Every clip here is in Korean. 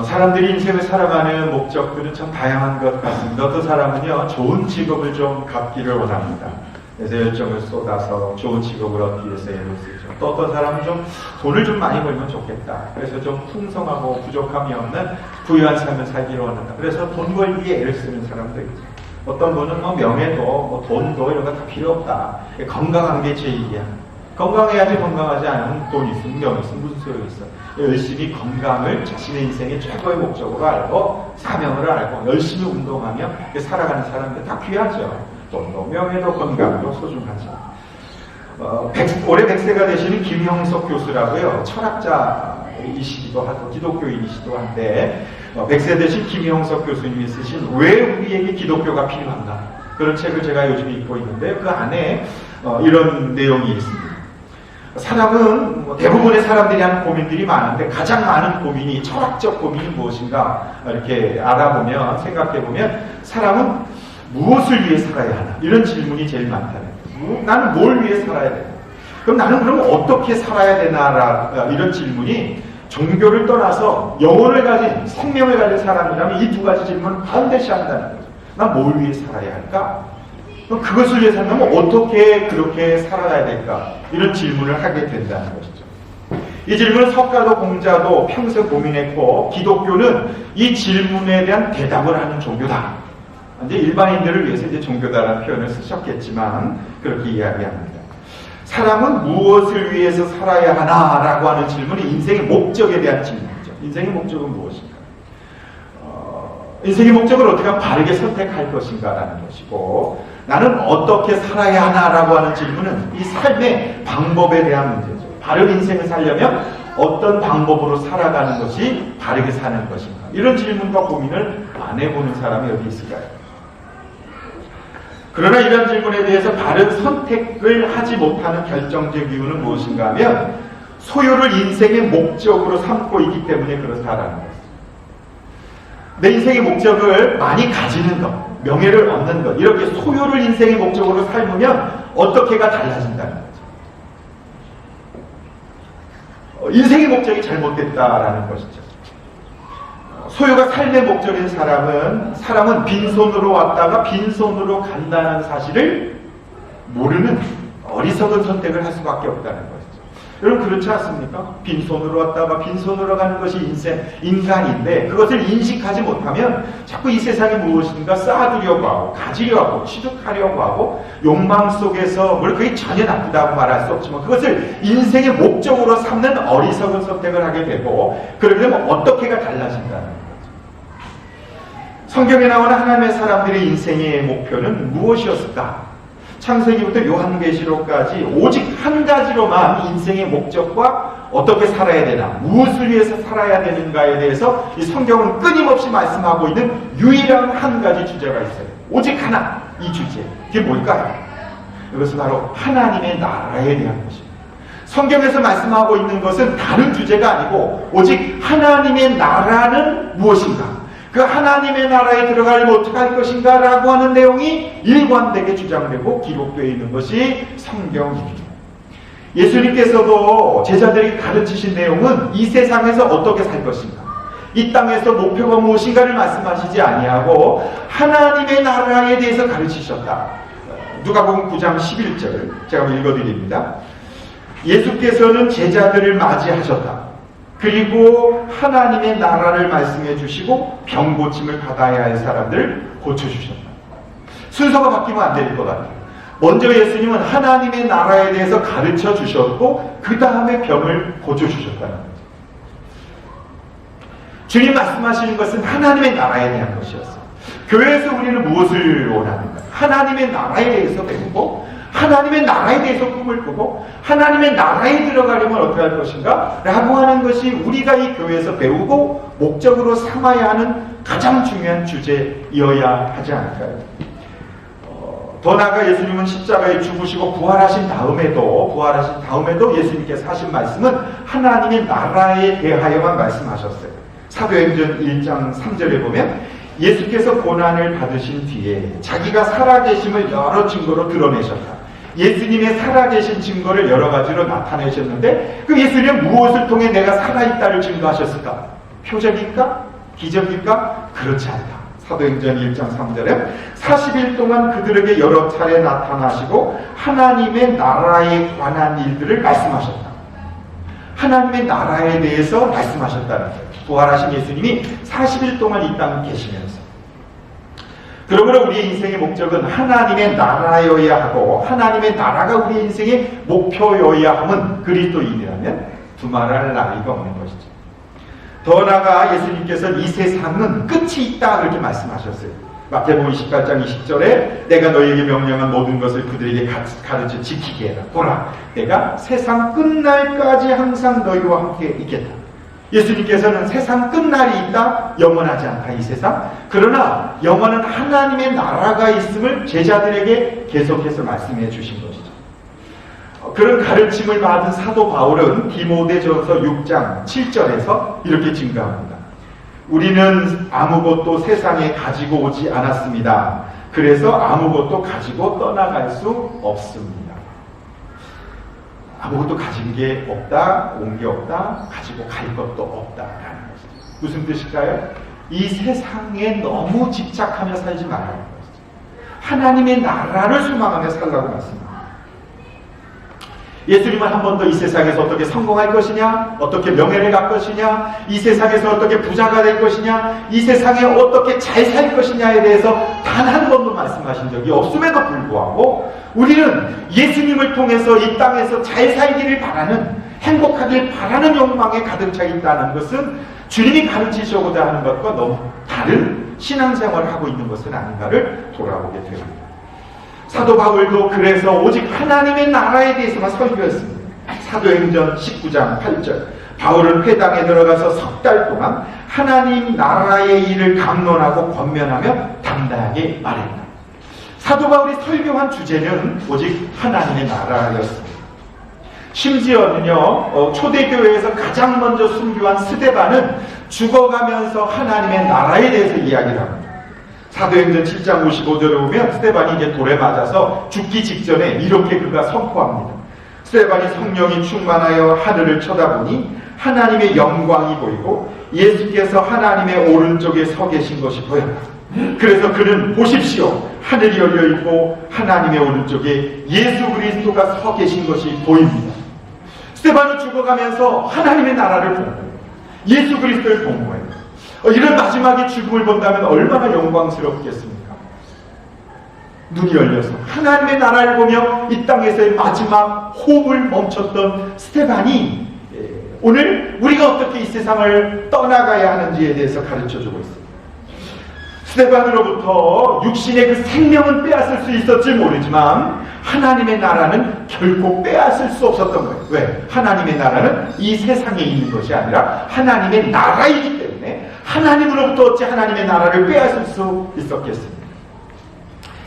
사람들이 인생을 살아가는 목적들은 참 다양한 것 같습니다. 어떤 사람은요, 좋은 직업을 좀 갖기를 원합니다. 그래서 열정을 쏟아서 좋은 직업을 얻기 위해서 애를 쓰죠. 또 어떤 사람은 좀 돈을 좀 많이 벌면 좋겠다. 그래서 좀 풍성하고 부족함이 없는 부유한 삶을 살기를 원한다. 그래서 돈 벌기에 애를 쓰는 사람도 있죠. 어떤 분은 명예도 돈도 이런 거 다 필요 없다. 건강한 게 제일이야. 건강해야지. 건강하지 않으면 돈 있으면 명 있으면 무슨 소용이 있어. 열심히 건강을 자신의 인생의 최고의 목적으로 알고 사명을 알고 열심히 운동하며 살아가는 사람들 다 귀하죠. 돈도 명예도 건강도 소중하죠. 올해 100세가 되시는 김형석 교수라고요. 철학자이시기도 하고 기독교인이시기도 한데 100세 되신 김형석 교수님이 쓰신 왜 우리에게 기독교가 필요한가, 그런 책을 제가 요즘 읽고 있는데 그 안에 이런 내용이 있습니다. 사람은 대부분의 사람들이 하는 고민들이 많은데 가장 많은 고민이 철학적 고민이 무엇인가 이렇게 알아보면, 생각해보면 사람은 무엇을 위해 살아야 하나, 이런 질문이 제일 많다는 거예요. 나는 뭘 위해 살아야 되나? 그럼 나는 그러면 어떻게 살아야 되나? 이런 질문이 종교를 떠나서 영혼을 가진, 생명을 가진 사람이라면 이 두 가지 질문을 반드시 한다는 거죠. 난 뭘 위해 살아야 할까? 그럼 그것을 위해 산다면 어떻게 그렇게 살아가야 될까? 이런 질문을 하게 된다는 것이죠. 이 질문은 석가도 공자도 평생 고민했고, 기독교는 이 질문에 대한 대답을 하는 종교다. 이제 일반인들을 위해서 이제 종교다라는 표현을 쓰셨겠지만 그렇게 이야기합니다. 사람은 무엇을 위해서 살아야 하나라고 하는 질문이 인생의 목적에 대한 질문이죠. 인생의 목적은 무엇인가? 인생의 목적을 어떻게 하면 바르게 선택할 것인가라는 것이고, 나는 어떻게 살아야 하나라고 하는 질문은 이 삶의 방법에 대한 문제죠. 바른 인생을 살려면 어떤 방법으로 살아가는 것이 바르게 사는 것인가? 이런 질문과 고민을 안 해보는 사람이 어디 있을까요? 그러나 이런 질문에 대해서 바른 선택을 하지 못하는 결정적 이유는 무엇인가 하면 소유를 인생의 목적으로 삼고 있기 때문에 그렇다라는 것입니다. 내 인생의 목적을 많이 가지는 것, 명예를 얻는 것, 이렇게 소유를 인생의 목적으로 삶으면 어떻게가 달라진다는 거죠. 인생의 목적이 잘못됐다라는 것이죠. 소유가 삶의 목적인 사람은 빈손으로 왔다가 빈손으로 간다는 사실을 모르는 어리석은 선택을 할 수밖에 없다는 것이죠. 여러분 그렇지 않습니까? 빈손으로 왔다가 빈손으로 가는 것이 인간인데 그것을 인식하지 못하면 자꾸 이 세상이 무엇인가 쌓아두려고 하고 가지려고 하고 취득하려고 하고 욕망 속에서, 물론 그게 전혀 나쁘다고 말할 수 없지만 그것을 인생의 목적으로 삼는 어리석은 선택을 하게 되고, 그렇게 되면 어떻게가 달라진다는 거죠. 성경에 나오는 하나님의 사람들의 인생의 목표는 무엇이었을까? 창세기부터 요한계시록까지 오직 한 가지로만 인생의 목적과 어떻게 살아야 되나, 무엇을 위해서 살아야 되는가에 대해서 이 성경은 끊임없이 말씀하고 있는 유일한 한 가지 주제가 있어요. 오직 하나, 이 주제. 그게 뭘까요? 이것은 바로 하나님의 나라에 대한 것입니다. 성경에서 말씀하고 있는 것은 다른 주제가 아니고 오직 하나님의 나라는 무엇인가, 그 하나님의 나라에 들어가려면 어떻게 할 것인가 라고 하는 내용이 일관되게 주장되고 기록되어 있는 것이 성경입니다. 예수님께서도 제자들에게 가르치신 내용은 이 세상에서 어떻게 살 것인가, 이 땅에서 목표가 무엇인가를 말씀하시지 아니하고 하나님의 나라에 대해서 가르치셨다. 누가복음 9장 11절 제가 읽어드립니다. 예수께서는 제자들을 맞이하셨다. 그리고 하나님의 나라를 말씀해 주시고 병 고침을 받아야 할 사람들을 고쳐주셨다. 순서가 바뀌면 안 될 것 같아요. 먼저 예수님은 하나님의 나라에 대해서 가르쳐 주셨고 그 다음에 병을 고쳐주셨다는 거죠. 주님 말씀하시는 것은 하나님의 나라에 대한 것이었어요. 교회에서 우리는 무엇을 원하는가? 하나님의 나라에 대해서 배우고 하나님의 나라에 대해서 꿈을 꾸고 하나님의 나라에 들어가려면 어떻게 할 것인가? 라고 하는 것이 우리가 이 교회에서 배우고 목적으로 삼아야 하는 가장 중요한 주제이어야 하지 않을까요? 더 나아가 예수님은 십자가에 죽으시고 부활하신 다음에도 예수님께서 하신 말씀은 하나님의 나라에 대하여만 말씀하셨어요. 사도행전 1장 3절에 보면 예수께서 고난을 받으신 뒤에 자기가 살아계심을 여러 증거로 드러내셨다. 예수님의 살아계신 증거를 여러 가지로 나타내셨는데 그 예수님은 무엇을 통해 내가 살아있다를 증거하셨을까? 표적일까? 기적일까? 그렇지 않다. 사도행전 1장 3절에 40일 동안 그들에게 여러 차례 나타나시고 하나님의 나라에 관한 일들을 말씀하셨다. 하나님의 나라에 대해서 말씀하셨다는 거예요. 부활하신 예수님이 40일 동안 이 땅에 계시면서. 그러므로 우리의 인생의 목적은 하나님의 나라여야 하고 하나님의 나라가 우리의 인생의 목표여야 함은 그리스도인이라면 두말할 나위가 없는 것이죠. 더 나아가 예수님께서는 이 세상은 끝이 있다 그렇게 말씀하셨어요. 마태복음 28장 20절에 내가 너희에게 명령한 모든 것을 그들에게 가르쳐 지키게 해라. 보라, 내가 세상 끝날까지 항상 너희와 함께 있겠다. 예수님께서는 세상 끝날이 있다, 영원하지 않다 이 세상. 그러나 영원한 하나님의 나라가 있음을 제자들에게 계속해서 말씀해 주신 것이죠. 그런 가르침을 받은 사도 바울은 디모데전서 6장 7절에서 이렇게 증가합니다. 우리는 아무것도 세상에 가지고 오지 않았습니다. 그래서 아무것도 가지고 떠나갈 수 없습니다. 아무것도 가진 게 없다, 온 게 없다, 가지고 갈 것도 없다라는 것이죠. 무슨 뜻일까요? 이 세상에 너무 집착하며 살지 말라는 것이죠. 하나님의 나라를 소망하며 살라고 말씀합니다. 예수님은 한 번 더 이 세상에서 어떻게 성공할 것이냐, 어떻게 명예를 갖을 것이냐, 이 세상에서 어떻게 부자가 될 것이냐, 이 세상에 어떻게 잘 살 것이냐에 대해서 단 한 번도 말씀하신 적이 없음에도 불구하고 우리는 예수님을 통해서 이 땅에서 잘 살기를 바라는, 행복하길 바라는 욕망에 가득 차 있다는 것은 주님이 가르치시고자 하는 것과 너무 다른 신앙생활을 하고 있는 것은 아닌가를 돌아보게 됩니다. 사도 바울도 그래서 오직 하나님의 나라에 대해서만 설교했습니다. 사도행전 19장 8절 바울은 회당에 들어가서 석 달 동안 하나님 나라의 일을 강론하고 권면하며 당당하게 말했다. 사도 바울이 설교한 주제는 오직 하나님의 나라였습니다. 심지어는요, 초대교회에서 가장 먼저 순교한 스데반은 죽어가면서 하나님의 나라에 대해서 이야기를 합니다. 사도행전 7장 55절에 보면 스데반이 이제 돌에 맞아서 죽기 직전에 이렇게 그가 선포합니다. 스데반이 성령이 충만하여 하늘을 쳐다보니 하나님의 영광이 보이고 예수께서 하나님의 오른쪽에 서 계신 것이 보였다. 그래서 그는 보십시오, 하늘이 열려 있고 하나님의 오른쪽에 예수 그리스도가 서 계신 것이 보입니다. 스데반은 죽어가면서 하나님의 나라를 본 거예요. 예수 그리스도를 본 거예요. 이런 마지막에 죽음을 본다면 얼마나 영광스럽겠습니까? 눈이 열려서 하나님의 나라를 보며 이 땅에서의 마지막 호흡을 멈췄던 스데반이 오늘 우리가 어떻게 이 세상을 떠나가야 하는지에 대해서 가르쳐주고 있습니다. 스데반으로부터 육신의 그 생명은 빼앗을 수 있었지 모르지만 하나님의 나라는 결코 빼앗을 수 없었던 거예요. 왜? 하나님의 나라는 이 세상에 있는 것이 아니라 하나님의 나라이기 때문에 하나님으로부터 어찌 하나님의 나라를 빼앗을 수 있었겠습니까?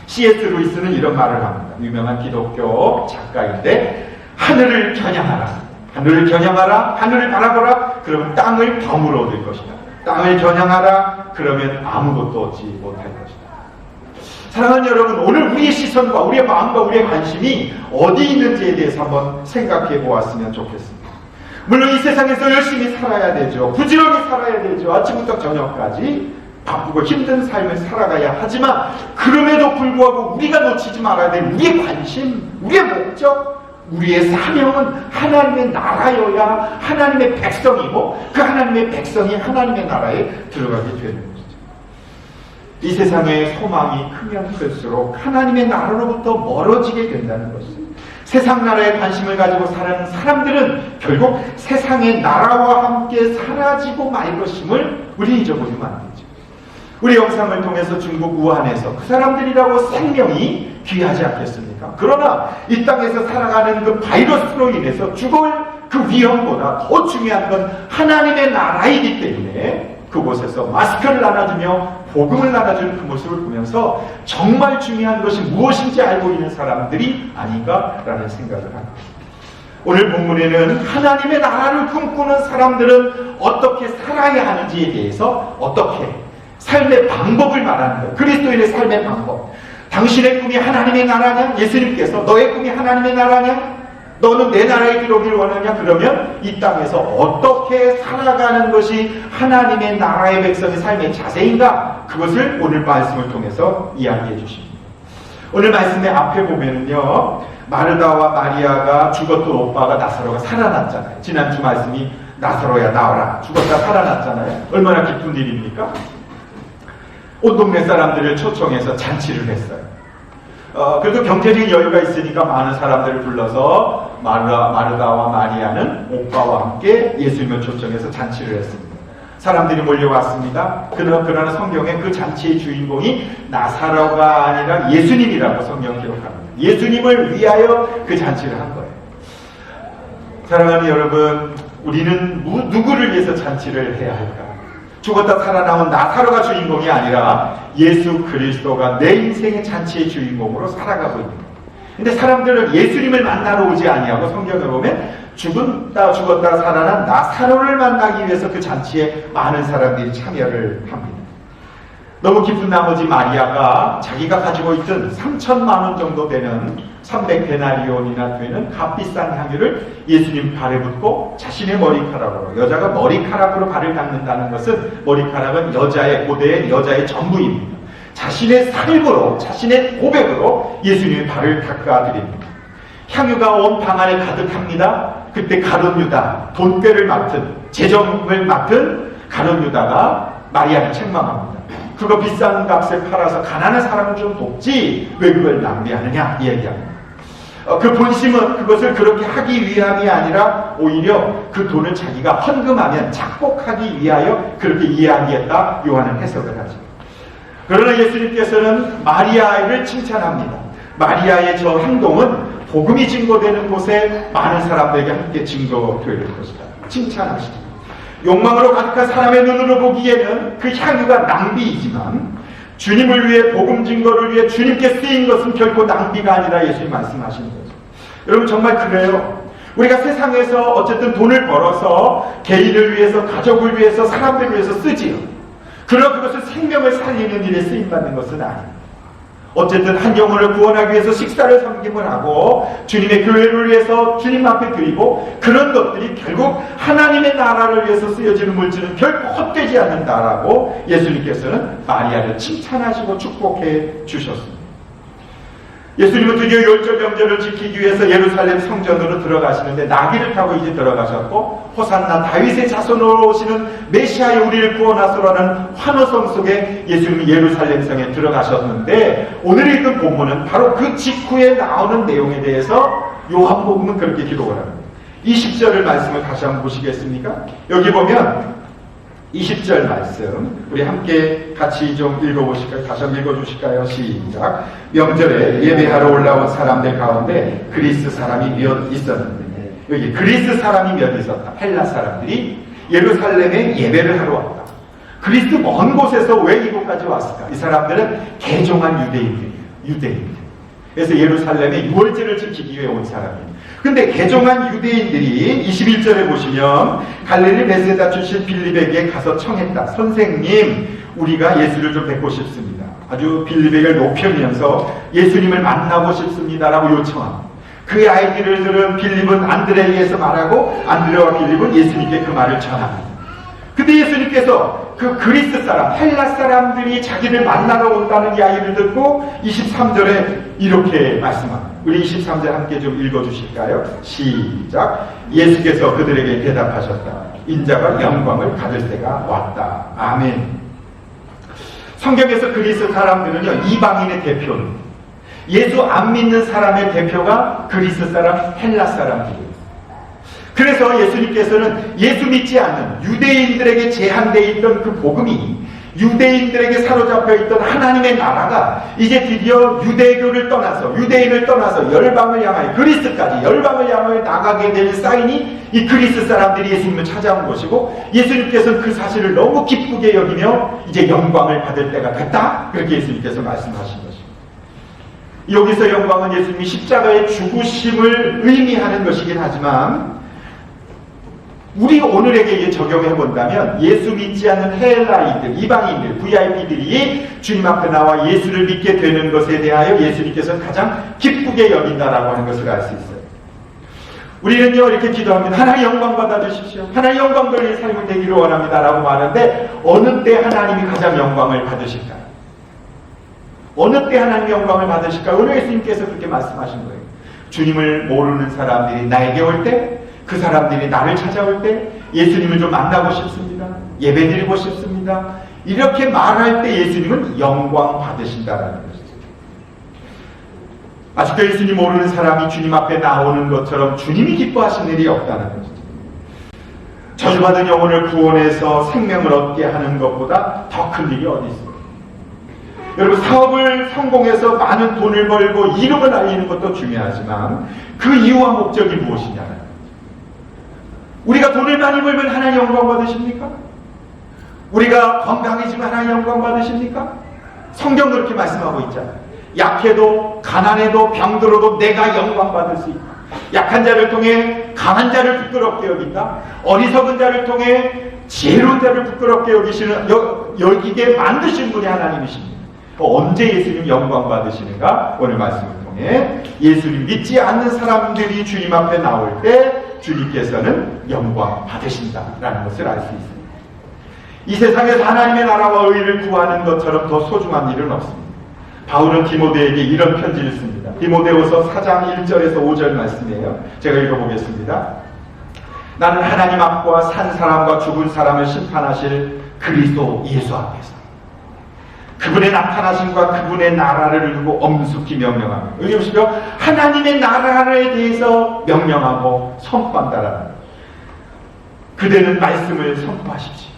C.S. 루이스는 이런 말을 합니다. 유명한 기독교 작가인데 하늘을 겨냥하라, 하늘을 겨냥하라, 하늘을 바라보라, 그러면 땅을 덤으로 얻을 것이다. 땅을 겨냥하라, 그러면 아무것도 얻지 못할 것이다. 사랑하는 여러분, 오늘 우리의 시선과 우리의 마음과 우리의 관심이 어디 있는지에 대해서 한번 생각해 보았으면 좋겠습니다. 물론 이 세상에서 열심히 살아야 되죠. 부지런히 살아야 되죠. 아침부터 저녁까지 바쁘고 힘든 삶을 살아가야 하지만 그럼에도 불구하고 우리가 놓치지 말아야 될 우리의 관심, 우리의 목적, 우리의 사명은 하나님의 나라여야 하나님의 백성이고 그 하나님의 백성이 하나님의 나라에 들어가게 되는 것이죠. 이 세상의 소망이 크면 클수록 하나님의 나라로부터 멀어지게 된다는 것이죠. 세상 나라에 관심을 가지고 사는 사람들은 결국 세상의 나라와 함께 사라지고 말 것임을 우리 잊어버리면 안 되죠. 우리 영상을 통해서 중국 우한에서 그 사람들이라고 생명이 귀하지 않겠습니까? 그러나 이 땅에서 살아가는 그 바이러스로 인해서 죽을 그 위험보다 더 중요한 건 하나님의 나라이기 때문에 그곳에서 마스크를 나눠주며 복음을 나눠주는 그 모습을 보면서 정말 중요한 것이 무엇인지 알고 있는 사람들이 아닌가라는 생각을 합니다. 오늘 본문에는 하나님의 나라를 꿈꾸는 사람들은 어떻게 살아야 하는지에 대해서 어떻게 삶의 방법을 말하는 거예요. 그리스도인의 삶의 방법. 당신의 꿈이 하나님의 나라냐? 예수님께서 너의 꿈이 하나님의 나라냐? 너는 내 나라에 들어오길 원하냐? 그러면 이 땅에서 어떻게 살아가는 것이 하나님의 나라의 백성의 삶의 자세인가? 그것을 오늘 말씀을 통해서 이야기해 주십니다. 오늘 말씀의 앞에 보면은요, 마르다와 마리아가 죽었던 오빠가 나사로가 살아났잖아요. 지난주 말씀이 나사로야 나와라, 죽었다 살아났잖아요. 얼마나 기쁜 일입니까? 온 동네 사람들을 초청해서 잔치를 했어요. 그래도 경제적인 여유가 있으니까 많은 사람들을 불러서 마르다와 마리아는 오빠와 함께 예수님을 초청해서 잔치를 했습니다. 사람들이 몰려왔습니다. 그러나 성경에 그 잔치의 주인공이 나사로가 아니라 예수님이라고 성경 기록합니다. 예수님을 위하여 그 잔치를 한 거예요. 사랑하는 여러분, 우리는 누구를 위해서 잔치를 해야 할까? 죽었다 살아나온 나사로가 주인공이 아니라 예수 그리스도가 내 인생의 잔치의 주인공으로 살아가고 있는 거예요. 근데 사람들은 예수님을 만나러 오지 아니하고 성경에 보면 죽었다 살아난 나사로를 만나기 위해서 그 잔치에 많은 사람들이 참여를 합니다. 너무 기쁜 나머지 마리아가 자기가 가지고 있던 3,000만 원 정도 되는 300데나리온이나 되는 값비싼 향유를 예수님 발에 붓고 자신의 머리카락으로, 여자가 머리카락으로 발을 닦는다는 것은, 머리카락은 고대의 여자의 전부입니다. 자신의 삶으로, 자신의 고백으로 예수님의 발을 닦아드립니다. 향유가 온 방 안에 가득합니다. 그때 가룟 유다, 돈꾀를 맡은, 재정을 맡은 가룟 유다가 마리아를 책망합니다. 그거 비싼 값에 팔아서 가난한 사람을 좀 돕지 왜 그걸 낭비하느냐 이야기합니다. 그 본심은 그것을 그렇게 하기 위함이 아니라 오히려 그 돈을 자기가 헌금하면 착복하기 위하여 그렇게 이야기했다, 요한은 해석을 하죠. 그러나 예수님께서는 마리아를 칭찬합니다. 마리아의 저 행동은 복음이 증거되는 곳에 많은 사람들에게 함께 증거될 것이다, 칭찬하시죠. 욕망으로 가득한 사람의 눈으로 보기에는 그 향유가 낭비이지만 주님을 위해, 복음 증거를 위해 주님께 쓰인 것은 결코 낭비가 아니라 예수님 말씀하시는 거죠. 여러분 정말 그래요. 우리가 세상에서 어쨌든 돈을 벌어서 개인을 위해서, 가족을 위해서, 사람들을 위해서 쓰지요. 그러나 그것을 생명을 살리는 일에 쓰임받는 것은 아닙니다. 어쨌든 한 영혼을 구원하기 위해서 식사를 섬김을 하고 주님의 교회를 위해서 주님 앞에 드리고, 그런 것들이 결국 하나님의 나라를 위해서 쓰여지는 물질은 결코 헛되지 않는다라고 예수님께서는 마리아를 칭찬하시고 축복해 주셨습니다. 예수님은 드디어 율절 명절을 지키기 위해서 예루살렘 성전으로 들어가시는데 나귀를 타고 이제 들어가셨고, 호산나 다윗의 자손으로 오시는 메시아의 우리를 구원하소라는 환호성 속에 예수님이 예루살렘 성에 들어가셨는데, 오늘 읽은 본문은 바로 그 직후에 나오는 내용에 대해서 요한복음은 그렇게 기록을 합니다. 20절을 말씀을 다시 한번 보시겠습니까? 여기 보면 20절 말씀 우리 함께 같이 좀 읽어보실까요? 다시 한번 읽어주실까요? 시작. 명절에 예배하러 올라온 사람들 가운데 그리스 사람이 몇 있었는데, 여기 그리스 사람이 몇 있었다. 헬라 사람들이 예루살렘에 예배를 하러 왔다. 그리스 먼 곳에서 왜 이곳까지 왔을까? 이 사람들은 개종한 유대인들이에요. 유대인들. 그래서 예루살렘에 유월절을 지키기 위해 온 사람이에요. 근데 개종한 유대인들이 21절에 보시면 갈릴리 베세다 출신 빌립에게 가서 청했다. 선생님, 우리가 예수를 좀 뵙고 싶습니다. 아주 빌립에게 높이면서 예수님을 만나고 싶습니다라고 요청합니다. 그 아이디를 들은 빌립은 안드레에게서 말하고, 안드레와 빌립은 예수님께 그 말을 전합니다. 근데 예수님께서 그 그리스 사람, 헬라 사람들이 자기를 만나러 온다는 이야기를 듣고 23절에 이렇게 말씀합니다. 우리 23절 함께 좀 읽어주실까요? 시작. 예수께서 그들에게 대답하셨다. 인자가 영광을 받을 때가 왔다. 아멘. 성경에서 그리스 사람들은요, 이방인의 대표입니다. 예수 안 믿는 사람의 대표가 그리스 사람, 헬라 사람들이에요. 그래서 예수님께서는 예수 믿지 않는 유대인들에게 제한되어 있던 그 복음이, 유대인들에게 사로잡혀 있던 하나님의 나라가 이제 드디어 유대교를 떠나서, 유대인을 떠나서 열방을 향하여, 그리스까지 열방을 향하여 나가게 되는 사인이 이 그리스 사람들이 예수님을 찾아온 것이고, 예수님께서는 그 사실을 너무 기쁘게 여기며 이제 영광을 받을 때가 됐다, 그렇게 예수님께서 말씀하신 것입니다. 여기서 영광은 예수님이 십자가의 죽으심을 의미하는 것이긴 하지만, 우리 오늘에게 적용해 본다면 예수 믿지 않는 헬라인들, 이방인들, VIP들이 주님 앞에 나와 예수를 믿게 되는 것에 대하여 예수님께서는 가장 기쁘게 여긴다라고 하는 것을 알 수 있어요. 우리는요 이렇게 기도합니다. 하나님 영광 받아주십시오. 하나님 영광 돌린 삶이 되기를 원합니다 라고 말하는데 어느 때 하나님이 가장 영광을 받으실까요? 어느 때 하나님 영광을 받으실까요? 오늘 예수님께서 그렇게 말씀하신 거예요. 주님을 모르는 사람들이 나에게 올 때, 그 사람들이 나를 찾아올 때 예수님을 좀 만나고 싶습니다. 예배드리고 싶습니다. 이렇게 말할 때 예수님은 영광 받으신다라는 것이죠. 아직도 예수님 모르는 사람이 주님 앞에 나오는 것처럼 주님이 기뻐하시는 일이 없다는 것이죠. 저주받은 영혼을 구원해서 생명을 얻게 하는 것보다 더 큰 일이 어디 있습니까? 여러분, 사업을 성공해서 많은 돈을 벌고 이름을 알리는 것도 중요하지만 그 이유와 목적이 무엇이냐는 거죠. 우리가 돈을 많이 벌면 하나님 영광 받으십니까? 우리가 건강해지면 하나님 영광 받으십니까? 성경도 그렇게 말씀하고 있잖아요. 약해도 가난해도 병들어도 내가 영광 받을 수 있다. 약한 자를 통해 강한 자를 부끄럽게 여긴다. 어리석은 자를 통해 지혜로운 자를 부끄럽게 여기게 만드신 분이 하나님이십니다. 언제 예수님 영광 받으시는가? 오늘 말씀을 통해 예수님 믿지 않는 사람들이 주님 앞에 나올 때 주님께서는 영광 받으신다라는 것을 알 수 있습니다. 이 세상에서 하나님의 나라와 의를 구하는 것처럼 더 소중한 일은 없습니다. 바울은 디모데에게 이런 편지를 씁니다. 디모데후서 4장 1절에서 5절 말씀이에요. 제가 읽어보겠습니다. 나는 하나님 앞과 산 사람과 죽은 사람을 심판하실 그리스도 예수 앞에서 그분의 나타나심과 그분의 나라를 두고 엄숙히 명령합니다. 여기 보시죠. 하나님의 나라에 대해서 명령하고 선포한다라는 거예요. 그대는 말씀을 선포하십시오.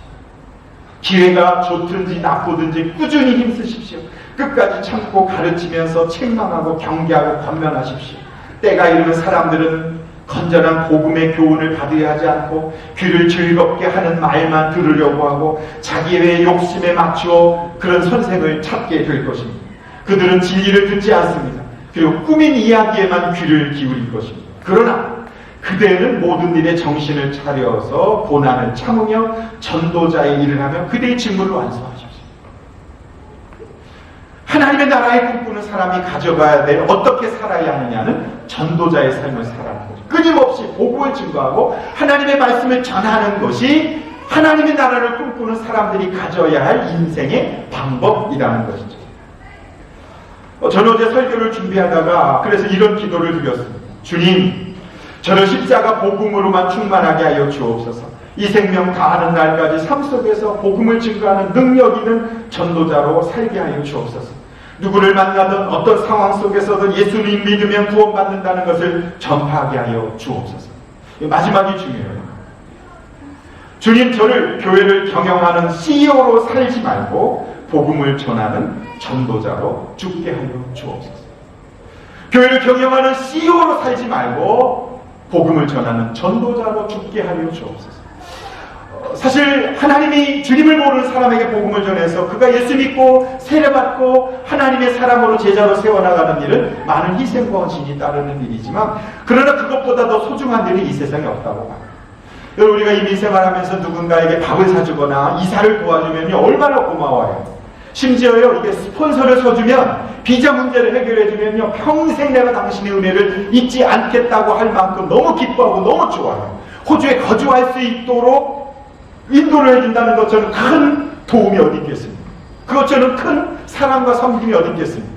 기회가 좋든지 나쁘든지 꾸준히 힘쓰십시오. 끝까지 참고 가르치면서 책망하고 경계하고 권면하십시오. 때가 이르면 사람들은 건전한 복음의 교훈을 받아야 하지 않고 귀를 즐겁게 하는 말만 들으려고 하고 자기의 욕심에 맞추어 그런 선생을 찾게 될 것입니다. 그들은 진리를 듣지 않습니다. 그리고 꾸민 이야기에만 귀를 기울일 것입니다. 그러나 그대는 모든 일에 정신을 차려서 고난을 참으며 전도자의 일을 하며 그대의 직무를 완수하십시오. 하나님의 나라에 꿈꾸는 사람이 가져가야 될 어떻게 살아야 하느냐는 전도자의 삶을 살아가는 거죠. 끊임없이 복음을 증거하고 하나님의 말씀을 전하는 것이 하나님의 나라를 꿈꾸는 사람들이 가져야 할 인생의 방법이라는 것이죠. 저는 어제 설교를 준비하다가 그래서 이런 기도를 드렸습니다. 주님, 저를 십자가 복음으로만 충만하게 하여 주옵소서. 이 생명 다하는 날까지 삶 속에서 복음을 증거하는 능력 있는 전도자로 살게 하여 주옵소서. 누구를 만나든 어떤 상황 속에서든 예수님 믿으면 구원받는다는 것을 전파하게 하여 주옵소서. 마지막이 중요해요. 주님, 저를 교회를 경영하는 CEO로 살지 말고 복음을 전하는 전도자로 죽게 하여 주옵소서. 교회를 경영하는 CEO로 살지 말고 복음을 전하는 전도자로 죽게 하여 주옵소서. 사실 하나님이 주님을 모르는 사람에게 복음을 전해서 그가 예수 믿고 세례받고 하나님의 사람으로 제자로 세워나가는 일은 많은 희생과 헌신이 따르는 일이지만 그러나 그것보다 더 소중한 일이 이 세상에 없다고 봐요. 여러분, 우리가 이민생활하면서 누군가에게 밥을 사주거나 이사를 도와주면 얼마나 고마워요. 심지어요, 이게 스폰서를 써주면 비자 문제를 해결해주면요 평생 내가 당신의 은혜를 잊지 않겠다고 할 만큼 너무 기뻐하고 너무 좋아요. 호주에 거주할 수 있도록 인도를 해준다는 것처럼 큰 도움이 어디 있겠습니까? 그것처럼 큰 사랑과 섬김이 어디 있겠습니까?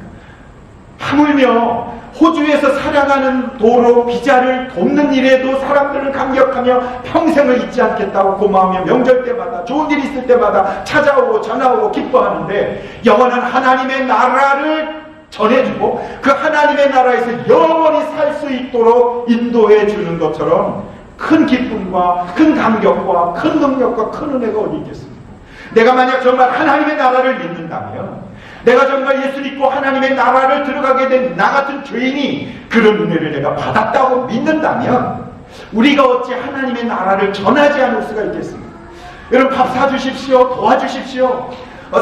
하물며 호주에서 살아가는 도로 비자를 돕는 일에도 사람들을 감격하며 평생을 잊지 않겠다고 고마우며 명절 때마다 좋은 일 있을 때마다 찾아오고 전화오고 기뻐하는데 영원한 하나님의 나라를 전해주고 그 하나님의 나라에서 영원히 살 수 있도록 인도해 주는 것처럼 큰 기쁨과 큰 감격과 큰 능력과 큰 은혜가 어디 있겠습니까? 내가 만약 정말 하나님의 나라를 믿는다면, 내가 정말 예수 믿고 하나님의 나라를 들어가게 된 나 같은 죄인이 그런 은혜를 내가 받았다고 믿는다면 우리가 어찌 하나님의 나라를 전하지 않을 수가 있겠습니까? 여러분, 밥 사주십시오. 도와주십시오.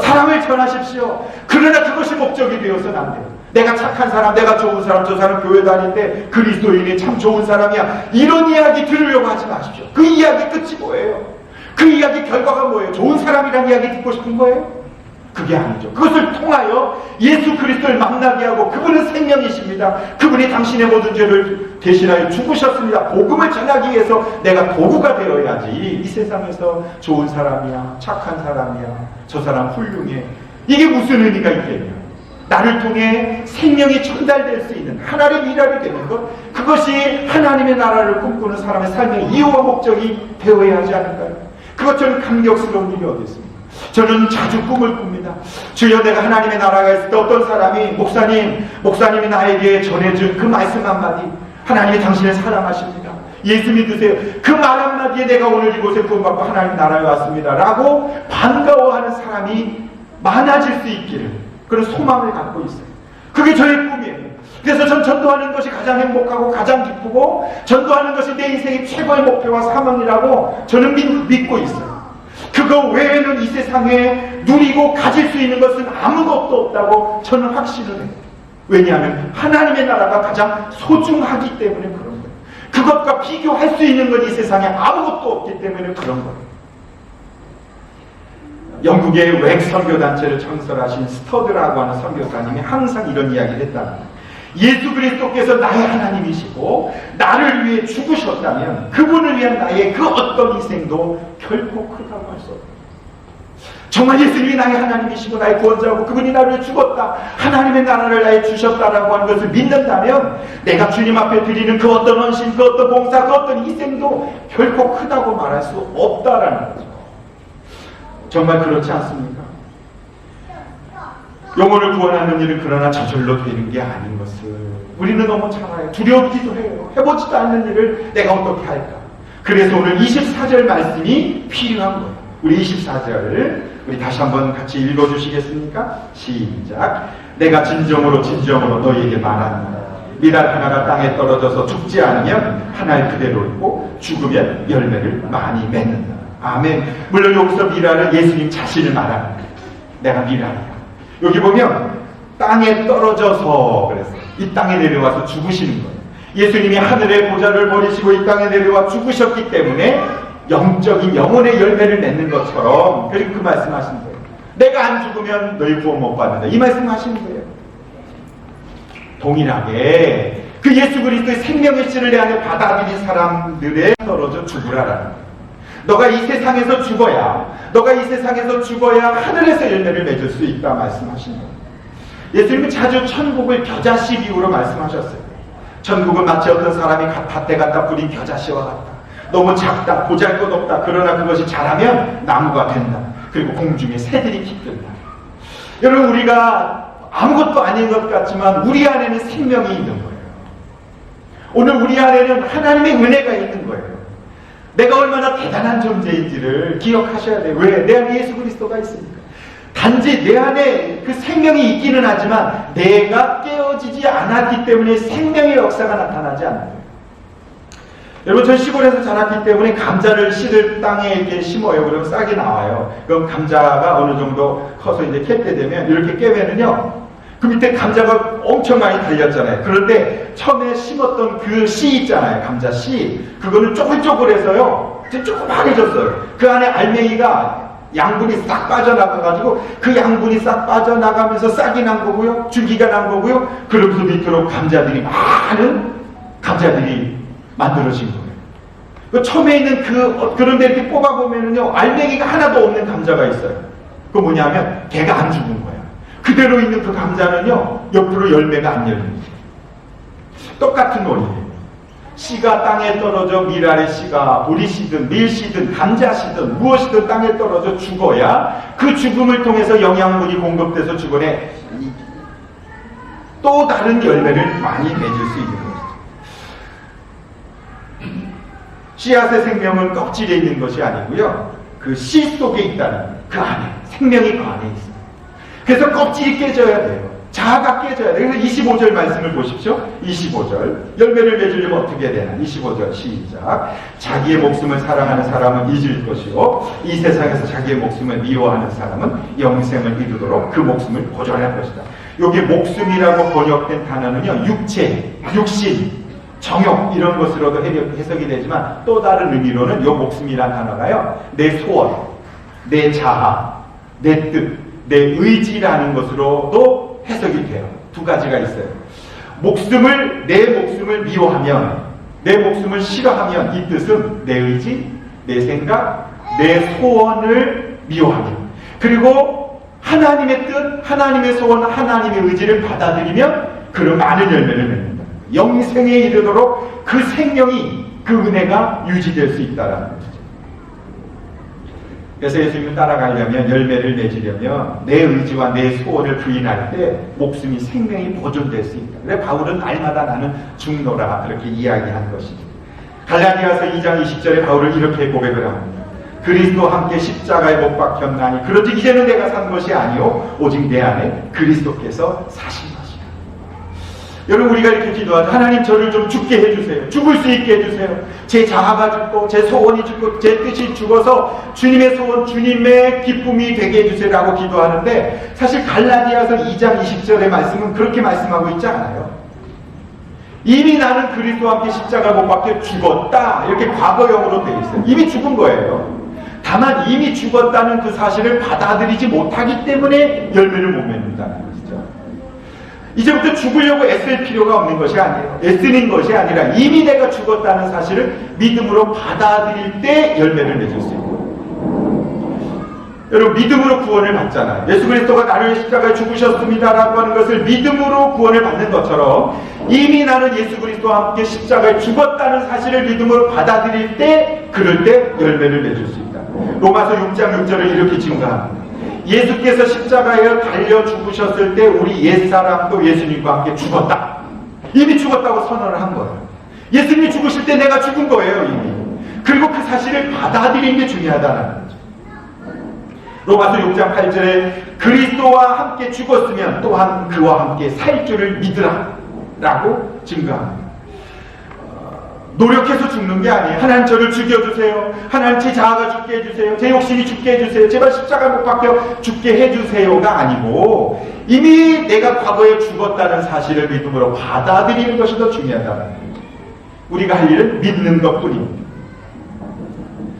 사랑을 전하십시오. 그러나 그것이 목적이 되어서는 안 돼요. 내가 착한 사람, 내가 좋은 사람, 저 사람 교회 다니는데 그리스도인이 참 좋은 사람이야, 이런 이야기 들으려고 하지 마십시오. 그 이야기 끝이 뭐예요? 그 이야기 결과가 뭐예요? 좋은 사람이라는 이야기 듣고 싶은 거예요? 그게 아니죠. 그것을 통하여 예수 그리스도를 만나게 하고 그분은 생명이십니다. 그분이 당신의 모든 죄를 대신하여 죽으셨습니다. 복음을 전하기 위해서 내가 도구가 되어야지. 이 세상에서 좋은 사람이야, 착한 사람이야, 저 사람 훌륭해, 이게 무슨 의미가 있겠냐. 나를 통해 생명이 전달될 수 있는 하나님의 일하게 되는 것, 그것이 하나님의 나라를 꿈꾸는 사람의 삶의 이유와 목적이 되어야 하지 않을까요? 그것처럼 감격스러운 일이 어디 있습니까? 저는 자주 꿈을 꿉니다. 주여, 내가 하나님의 나라가 있을 때 어떤 사람이 목사님이 나에게 전해준 그 말씀 한마디, 하나님이 당신을 사랑하십니다, 예수 믿으세요, 그 말 한마디에 내가 오늘 이곳에 구원받고 하나님 나라에 왔습니다 라고 반가워하는 사람이 많아질 수 있기를, 그런 소망을 갖고 있어요. 그게 저의 꿈이에요. 그래서 전 전도하는 것이 가장 행복하고 가장 기쁘고, 전도하는 것이 내 인생의 최고의 목표와 사명이라고 저는 믿고 있어요. 그거 외에는 이 세상에 누리고 가질 수 있는 것은 아무것도 없다고 저는 확신을 해요. 왜냐하면 하나님의 나라가 가장 소중하기 때문에 그런 거예요. 그것과 비교할 수 있는 건 이 세상에 아무것도 없기 때문에 그런 거예요. 영국의 웩 선교단체를 창설하신 스터드라고 하는 선교사님이 항상 이런 이야기를 했답니다. 예수 그리스도께서 나의 하나님이시고 나를 위해 죽으셨다면 그분을 위한 나의 그 어떤 희생도 결코 크다고 할 수 없다. 정말 예수님이 나의 하나님이시고 나의 구원자고 그분이 나를 위해 죽었다, 하나님의 나라를 나에 주셨다라고 하는 것을 믿는다면 내가 주님 앞에 드리는 그 어떤 헌신, 그 어떤 봉사, 그 어떤 희생도 결코 크다고 말할 수 없다라는 거죠. 정말 그렇지 않습니까? 영혼을 구원하는 일은 그러나 저절로 되는 게 아닌 것을 우리는 너무 잘 알아요. 두렵기도 해요. 해보지도 않는 일을 내가 어떻게 할까? 그래서 오늘 24절 말씀이 필요한 거예요. 우리 24절을 우리 다시 한번 같이 읽어주시겠습니까? 시작. 내가 진정으로 너희에게 말한다. 미랄 하나가 땅에 떨어져서 죽지 않으면 하나의 그대로 있고 죽으면 열매를 많이 맺는다. 아멘. 물론 여기서 미랄은 예수님 자신을 말합니다. 내가 미랄이야. 여기 보면 땅에 떨어져서 그랬어요. 이 땅에 내려와서 죽으시는 거예요. 예수님이 하늘의 보좌를 버리시고 이 땅에 내려와 죽으셨기 때문에 영적인 영혼의 열매를 맺는 것처럼, 그리고 그 말씀하신 거예요. 내가 안 죽으면 너희 구원 못 받는다, 이 말씀하시는 거예요. 동일하게 그 예수 그리스도의 생명의 씨를 내 안에 받아들인 사람들의 떨어져 죽으라라는 거예요. 너가 이 세상에서 죽어야 하늘에서 열매를 맺을 수 있다 말씀하신 거예요. 예수님은 자주 천국을 겨자씨 비유로 말씀하셨어요. 천국은 마치 어떤 사람이 밭에 갖다 뿌린 겨자씨와 같다. 너무 작다, 보잘것없다. 그러나 그것이 자라면 나무가 된다. 그리고 공중에 새들이 깃든다. 여러분, 우리가 아무것도 아닌 것 같지만 우리 안에는 생명이 있는 거예요. 오늘 우리 안에는 하나님의 은혜가 있는 거예요. 내가 얼마나 대단한 존재인지를 기억하셔야 돼요. 왜? 내 안에 예수 그리스도가 있으니까. 단지 내 안에 그 생명이 있기는 하지만 내가 깨어지지 않았기 때문에 생명의 역사가 나타나지 않는 거예요. 여러분, 전 시골에서 자랐기 때문에 감자를 씨를 땅에 이렇게 심어요. 그러면 싹이 나와요. 그럼 감자가 어느 정도 커서 이제 캘 때 되면 이렇게 깨면은요, 그 밑에 감자가 엄청 많이 달렸잖아요. 그런데 처음에 심었던 그 씨 있잖아요. 감자 씨. 그거는 쪼글쪼글해서요, 조그만해졌어요. 그 안에 알맹이가 양분이 싹 빠져나가가지고 그 양분이 싹 빠져나가면서 싹이 난 거고요. 줄기가 난 거고요. 그러면서 밑으로 감자들이, 많은 감자들이 만들어진 거예요. 그 처음에 있는 그런데 이렇게 뽑아보면은요, 알맹이가 하나도 없는 감자가 있어요. 그거 뭐냐면 걔가 안 죽은 거예요. 그대로 있는 그 감자는요, 옆으로 열매가 안 열립니다. 똑같은 원리예요. 씨가 땅에 떨어져, 미랄의 씨가 보리씨든 밀씨든 감자씨든 무엇이든 땅에 떨어져 죽어야 그 죽음을 통해서 영양분이 공급돼서 죽어내 또 다른 열매를 많이 맺을 수 있는 거죠. 씨앗의 생명은 껍질에 있는 것이 아니고요, 그 씨 속에 있다는, 그 안에 생명이 그 안에 있습니다. 그래서 껍질이 깨져야 돼요. 자아가 깨져야 돼요. 그래서 25절 말씀을 보십시오. 25절. 열매를 맺으려면 어떻게 해야 되나? 25절 시작. 자기의 목숨을 사랑하는 사람은 잊을 것이요, 이 세상에서 자기의 목숨을 미워하는 사람은 영생을 이루도록 그 목숨을 보존할 것이다. 여기 목숨이라고 번역된 단어는요, 육체, 육신, 정욕 이런 것으로도 해석이 되지만 또 다른 의미로는 이 목숨이라는 단어가요, 내 소원, 내 자아, 내 뜻, 내 의지라는 것으로도 해석이 돼요. 두 가지가 있어요. 내 목숨을 미워하면, 내 목숨을 싫어하면 이 뜻은 내 의지, 내 생각, 내 소원을 미워하면, 그리고 하나님의 뜻, 하나님의 소원, 하나님의 의지를 받아들이면 그런 많은 열매를 맺는다. 영생에 이르도록 그 생명이, 그 은혜가 유지될 수 있다라는 것이죠. 그래서 예수님을 따라가려면, 열매를 맺으려면 내 의지와 내 소원을 부인할 때 목숨이, 생명이 보존될 수 있다. 그래 바울은 날마다 나는 죽노라 그렇게 이야기한 것이죠. 갈라디아서 2장 20절에 바울은 이렇게 고백을 합니다. 그리스도와 함께 십자가에 못 박혔나니 그런즉 이제는 내가 산 것이 아니요 오직 내 안에 그리스도께서 사신 것이라. 여러분, 우리가 이렇게 기도하죠. 하나님, 저를 좀 죽게 해주세요. 죽을 수 있게 해주세요. 제 자아가 죽고 제 소원이 죽고 제 뜻이 죽어서 주님의 소원, 주님의 기쁨이 되게 해주세요 라고 기도하는데, 사실 갈라디아서 2장 20절의 말씀은 그렇게 말씀하고 있지 않아요. 이미 나는 그리스도와 함께 십자가 못 박혀 죽었다, 이렇게 과거형으로 되어 있어요. 이미 죽은 거예요. 다만 이미 죽었다는 그 사실을 받아들이지 못하기 때문에 열매를 못 맺는다는 것이죠. 이제부터 죽으려고 애쓸 필요가 없는 것이 아니에요. 애쓰는 것이 아니라 이미 내가 죽었다는 사실을 믿음으로 받아들일 때 열매를 맺을 수 있고, 여러분, 믿음으로 구원을 받잖아요. 예수 그리스도가 나를 십자가에 죽으셨습니다라고 하는 것을 믿음으로 구원을 받는 것처럼, 이미 나는 예수 그리스도와 함께 십자가에 죽었다는 사실을 믿음으로 받아들일 때, 그럴 때 열매를 맺을 수 있다. 로마서 6장 6절을 이렇게 증거합니다. 예수께서 십자가에 달려 죽으셨을 때 우리 옛사람도 예수님과 함께 죽었다. 이미 죽었다고 선언을 한 거예요. 예수님이 죽으실 때 내가 죽은 거예요, 이미. 그리고 그 사실을 받아들이는 게 중요하다는 거죠. 로마서 6장 8절에 그리스도와 함께 죽었으면 또한 그와 함께 살 줄을 믿으라 라고 증거합니다. 노력해서 죽는 게 아니에요. 하나님, 저를 죽여주세요. 하나님, 제 자아가 죽게 해주세요. 제 욕심이 죽게 해주세요. 제발 십자가 못 박혀 죽게 해주세요가 아니고, 이미 내가 과거에 죽었다는 사실을 믿음으로 받아들이는 것이 더 중요하다는 거예요. 우리가 할 일은 믿는 것뿐입니다.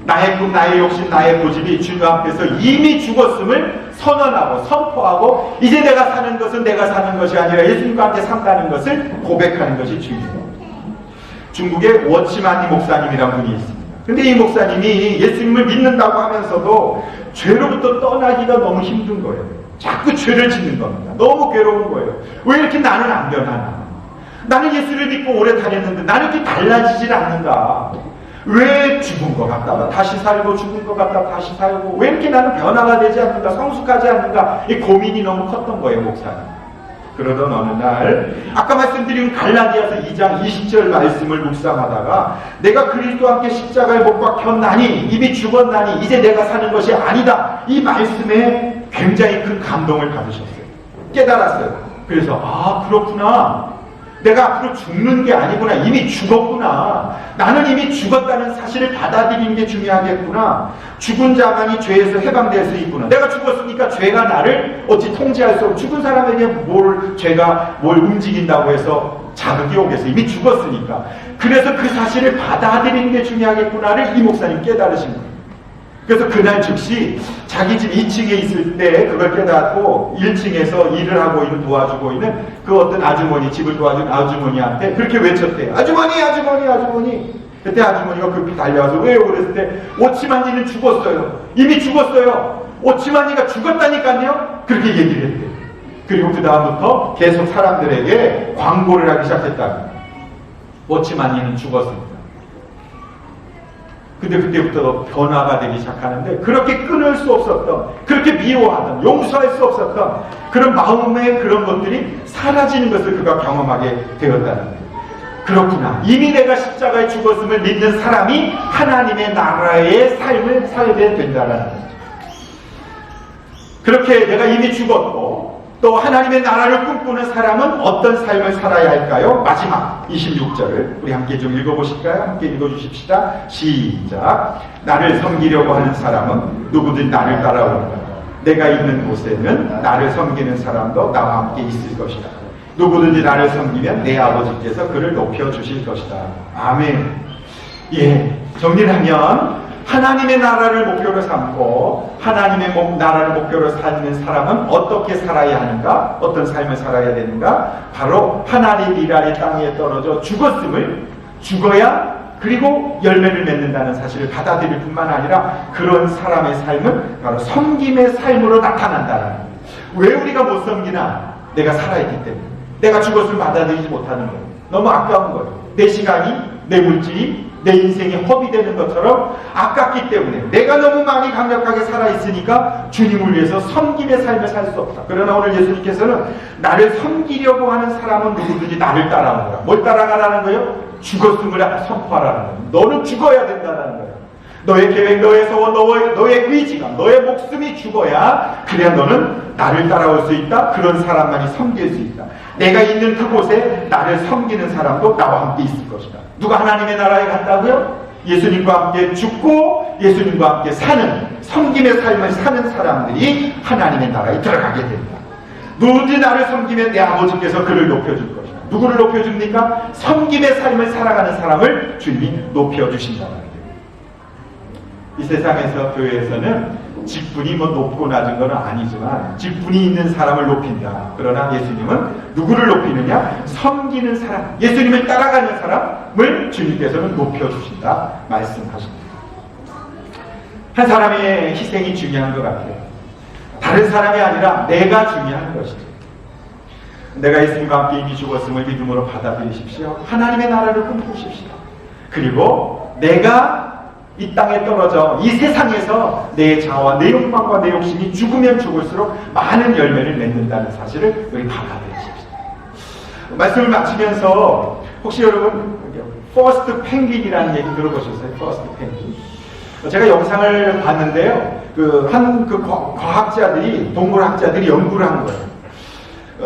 나의 꿈, 나의 욕심, 나의 고집이 주님 앞에서 이미 죽었음을 선언하고 선포하고, 이제 내가 사는 것은 내가 사는 것이 아니라 예수님과 함께 산다는 것을 고백하는 것이 중요해요. 중국에 워치만니 목사님이라는 분이 있습니다. 근데 이 목사님이 예수님을 믿는다고 하면서도 죄로부터 떠나기가 너무 힘든 거예요. 자꾸 죄를 짓는 겁니다. 너무 괴로운 거예요. 왜 이렇게 나는 안 변하나? 나는 예수를 믿고 오래 다녔는데 나는 이렇게 달라지질 않는가? 왜 죽은 것 같다가 다시 살고, 죽은 것 같다가 다시 살고, 왜 이렇게 나는 변화가 되지 않는가, 성숙하지 않는가, 이 고민이 너무 컸던 거예요, 목사님. 그러던 어느 날, 아까 말씀드린 갈라디아서 2장 20절 말씀을 묵상하다가, 내가 그리스도와 함께 십자가에 못 박혔나니, 이미 죽었나니 이제 내가 사는 것이 아니다, 이 말씀에 굉장히 큰 감동을 받으셨어요. 깨달았어요. 그래서 아, 그렇구나, 내가 앞으로 죽는 게 아니구나, 이미 죽었구나, 나는 이미 죽었다는 사실을 받아들이는 게 중요하겠구나, 죽은 자만이 죄에서 해방될 수 있구나, 내가 죽었으니까 죄가 나를 어찌 통제할 수 없고, 죽은 사람에게 죄가 뭘 움직인다고 해서 자극이 오겠어, 이미 죽었으니까. 그래서 그 사실을 받아들이는 게 중요하겠구나를 이 목사님 깨달으신 거예요. 그래서 그날 즉시 자기 집 2층에 있을 때 그걸 깨닫고 1층에서 일을 하고 있는, 도와주고 있는 그 어떤 아주머니, 집을 도와준 아주머니한테 그렇게 외쳤대요. 아주머니, 아주머니, 아주머니. 그때 아주머니가 급히 달려와서 왜요? 그랬을 때 오치만니는 죽었어요. 이미 죽었어요. 오치만니가 죽었다니까요. 그렇게 얘기를 했대요. 그리고 그 다음부터 계속 사람들에게 광고를 하기 시작했다. 오치만니는 죽었습니다. 근데 그때부터 변화가 되기 시작하는데, 그렇게 끊을 수 없었던, 그렇게 미워하던, 용서할 수 없었던 그런 마음의 그런 것들이 사라지는 것을 그가 경험하게 되었다는 거예요. 그렇구나, 이미 내가 십자가에 죽었음을 믿는 사람이 하나님의 나라의 삶을 살게 된다는 거죠. 그렇게 내가 이미 죽었고 또 하나님의 나라를 꿈꾸는 사람은 어떤 삶을 살아야 할까요? 마지막 26절을 우리 함께 좀 읽어보실까요? 함께 읽어주십시다. 시작. 나를 섬기려고 하는 사람은 누구든 나를 따라오리라. 내가 있는 곳에는 나를 섬기는 사람도 나와 함께 있을 것이다. 누구든지 나를 섬기면 내 아버지께서 그를 높여주실 것이다. 아멘. 예, 정리를 하면 하나님의 나라를 목표로 삼고 하나님의 나라를 목표로 사는 사람은 어떻게 살아야 하는가? 어떤 삶을 살아야 되는가? 바로 하나님이라는 땅에 떨어져 죽어야 그리고 열매를 맺는다는 사실을 받아들일 뿐만 아니라 그런 사람의 삶은 바로 섬김의 삶으로 나타난다는 거예요. 왜 우리가 못 섬기나? 내가 살아있기 때문에. 내가 죽었을 받아들이지 못하는 거예요. 너무 아까운 거예요. 내 시간이, 내 물질이, 내 인생이 허비되는 것처럼 아깝기 때문에 내가 너무 많이 강력하게 살아있으니까 주님을 위해서 섬김의 삶을 살 수 없다. 그러나 오늘 예수님께서는 나를 섬기려고 하는 사람은 누구든지 나를 따라오라. 뭘 따라가라는 거예요? 죽었음을 선포하라는 거예요. 너는 죽어야 된다는 거예요. 너의 계획, 너의 소원, 너의 의지가, 너의 목숨이 죽어야 그래야 너는 나를 따라올 수 있다. 그런 사람만이 섬길 수 있다. 내가 있는 그곳에 나를 섬기는 사람도 나와 함께 있을 것이다. 누가 하나님의 나라에 간다고요? 예수님과 함께 죽고 예수님과 함께 사는 섬김의 삶을 사는 사람들이 하나님의 나라에 들어가게 된다. 누구든지 나를 섬기면 내 아버지께서 그를 높여줄 것이다. 누구를 높여줍니까? 섬김의 삶을 살아가는 사람을 주님이 높여주신다는 거예요. 이 세상에서 교회에서는 직분이 높고 낮은 건 아니지만 직분이 있는 사람을 높인다. 그러나 예수님은 누구를 높이느냐? 섬기는 사람, 예수님을 따라가는 사람을 주님께서는 높여주신다 말씀하십니다. 한 사람의 희생이 중요한 것 같아요. 다른 사람이 아니라 내가 중요한 것이죠. 내가 예수님과 함께 이미 죽었음을 믿음으로 받아들이십시오. 하나님의 나라를 꿈꾸십시오. 그리고 내가 이 땅에 떨어져 이 세상에서 내 자아와 내 욕망과 내 욕심이 죽으면 죽을수록 많은 열매를 맺는다는 사실을 우리 받아들이십시오. 말씀을 마치면서 혹시 여러분 퍼스트 펭귄이라는 얘기 들어보셨어요? 퍼스트 펭귄. 제가 영상을 봤는데요. 과학자들이, 동물학자들이 연구를 한 거예요.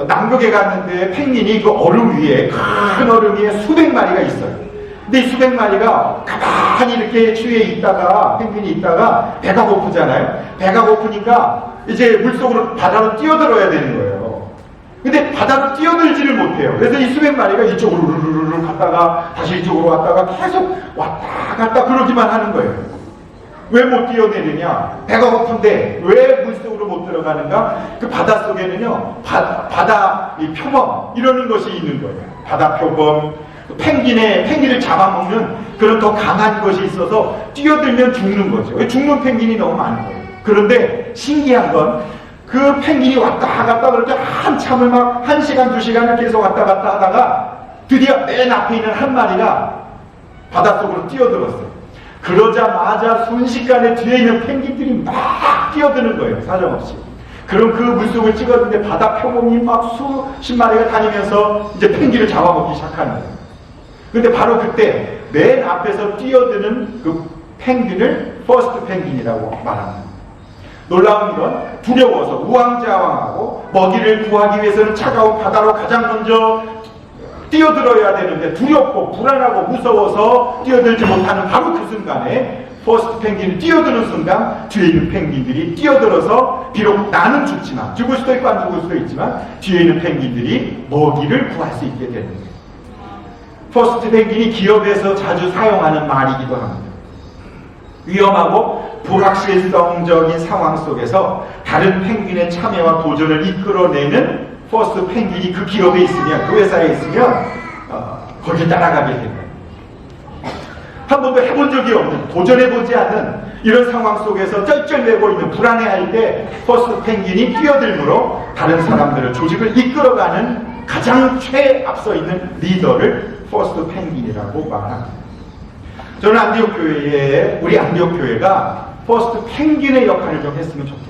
남극에 갔는데 펭귄이 그 얼음 위에, 큰 얼음 위에 수백 마리가 있어요. 근데 이 수백 마리가 가만히 이렇게 추위에 있다가, 펭귄이 있다가 배가 고프잖아요. 배가 고프니까 이제 물속으로, 바다로 뛰어들어야 되는 거예요. 근데 바다로 뛰어들지를 못해요. 그래서 이 수백 마리가 이쪽으로 루루루루 갔다가 다시 이쪽으로 왔다가 계속 왔다 갔다 그러기만 하는 거예요. 왜 못 뛰어내리냐? 배가 고픈데 왜 물속으로 못 들어가는가? 그 바닷속에는요, 바다 이 표범, 이러는 것이 있는 거예요. 바다 표범, 펭귄을 잡아먹는 그런 더 강한 것이 있어서 뛰어들면 죽는 거죠. 죽는 펭귄이 너무 많은 거예요. 그런데 신기한 건 그 펭귄이 왔다 갔다 그렇게 한참을 막 1시간, 2시간을 계속 왔다 갔다 하다가 드디어 맨 앞에 있는 한 마리가 바닷속으로 뛰어들었어요. 그러자마자 순식간에 뒤에 있는 펭귄들이 막 뛰어드는 거예요. 사정없이. 그럼 그 물속을 찍었는데 바다 표범이 막 수십 마리가 다니면서 이제 펭귄을 잡아먹기 시작하는 거예요. 근데 바로 그때 맨 앞에서 뛰어드는 그 펭귄을 퍼스트 펭귄이라고 말합니다. 놀라운 건 두려워서 우왕좌왕하고 먹이를 구하기 위해서는 차가운 바다로 가장 먼저 뛰어들어야 되는데 두렵고 불안하고 무서워서 뛰어들지 못하는 바로 그 순간에 퍼스트 펭귄이 뛰어드는 순간 뒤에 있는 펭귄들이 뛰어들어서 비록 나는 죽지만, 죽을 수도 있고 안 죽을 수도 있지만 뒤에 있는 펭귄들이 먹이를 구할 수 있게 되는 거예요. 퍼스트 펭귄이 기업에서 자주 사용하는 말이기도 합니다. 위험하고 불확실성적인 상황 속에서 다른 펭귄의 참여와 도전을 이끌어내는 퍼스트 펭귄이 그 기업에 있으면, 그 회사에 있으면 거길 따라가게 됩니다. 한 번도 해본 적이 없는, 도전해보지 않는 이런 상황 속에서 쩔쩔매고 있는, 불안해할 때 퍼스트 펭귄이 뛰어들므로 다른 사람들을, 조직을 이끌어가는 가장 최앞서 있는 리더를 퍼스트 펭귄이라고 말합니다. 저는 안디옥 교회에, 우리 안디옥 교회가 퍼스트 펭귄의 역할을 좀 했으면 좋겠어요.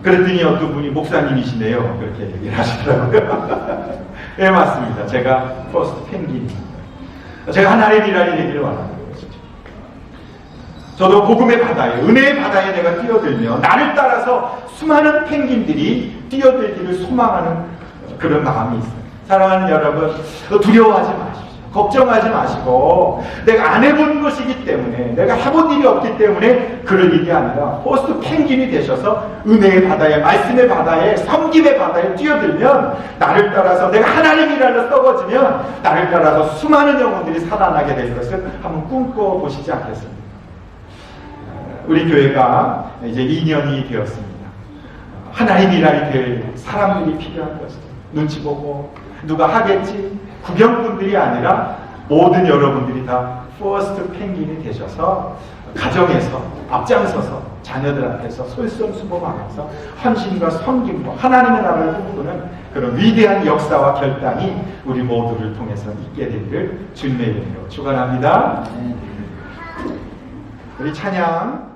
그랬더니 어떤 분이 목사님이시네요. 그렇게 얘기를 하시더라고요. 네, 맞습니다. 제가 퍼스트 펭귄입니다. 제가 하나님이라는 얘기를 원하는 것이죠. 저도 복음의 바다에, 은혜의 바다에 내가 뛰어들며 나를 따라서 수많은 펭귄들이 뛰어들기를 소망하는 그런 마음이 있어요. 사랑하는 여러분, 두려워하지 마십시오. 걱정하지 마시고, 내가 안 해본 것이기 때문에, 내가 해본 일이 없기 때문에 그런 일이 아니라 퍼스트 펭귄이 되셔서 은혜의 바다에, 말씀의 바다에, 섬김의 바다에 뛰어들면 나를 따라서, 내가 하나님이라는 썩어지면 나를 따라서 수많은 영혼들이 살아나게 될 것을 한번 꿈꿔보시지 않겠습니까? 우리 교회가 이제 2년이 되었습니다. 하나님 일하게 될 사람들이 필요한 것이죠. 눈치 보고 누가 하겠지 구경꾼들이 아니라 모든 여러분들이 다 퍼스트 펭귄이 되셔서 가정에서 앞장서서 자녀들 앞에서 솔선수범하면서 헌신과 섬김과 하나님의 나라를 꿈꾸는 그런 위대한 역사와 결단이 우리 모두를 통해서 있게 되기를 주님의 이름으로 축원합니다. 우리 찬양